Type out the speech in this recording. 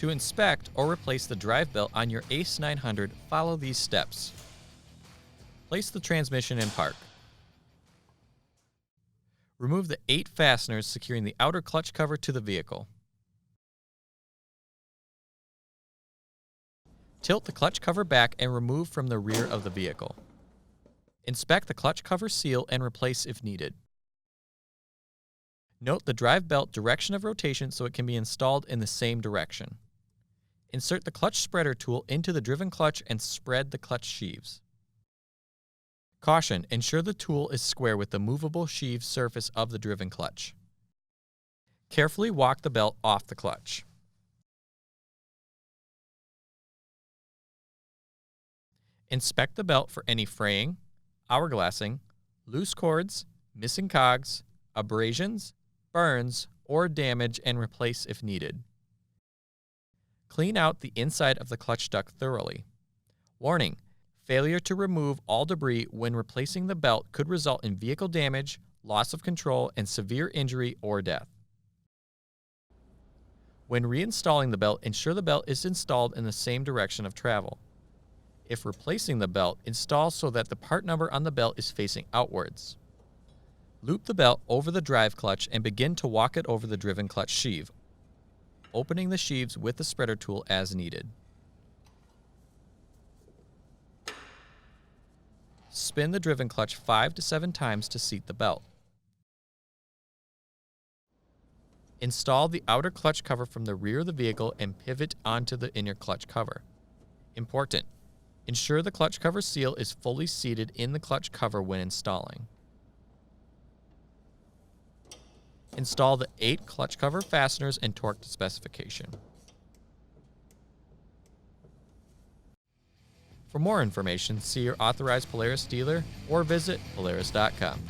To inspect or replace the drive belt on your ACE 900, follow these steps. Place the transmission in park. Remove the 8 fasteners securing the outer clutch cover to the vehicle. Tilt the clutch cover back and remove from the rear of the vehicle. Inspect the clutch cover seal and replace if needed. Note the drive belt direction of rotation so it can be installed in the same direction. Insert the clutch spreader tool into the driven clutch and spread the clutch sheaves. Caution: ensure the tool is square with the movable sheave surface of the driven clutch. Carefully walk the belt off the clutch. Inspect the belt for any fraying, hourglassing, loose cords, missing cogs, abrasions, burns, or damage and replace if needed. Clean out the inside of the clutch duct thoroughly. Warning: failure to remove all debris when replacing the belt could result in vehicle damage, loss of control, and severe injury or death. When reinstalling the belt, ensure the belt is installed in the same direction of travel. If replacing the belt, install so that the part number on the belt is facing outwards. Loop the belt over the drive clutch and begin to walk it over the driven clutch sheave, opening the sheaves with the spreader tool as needed. Spin the driven clutch 5 to 7 times to seat the belt. Install the outer clutch cover from the rear of the vehicle and pivot onto the inner clutch cover. Important: ensure the clutch cover seal is fully seated in the clutch cover when installing. Install the 8 clutch cover fasteners and torque to specification. For more information, see your authorized Polaris dealer or visit Polaris.com.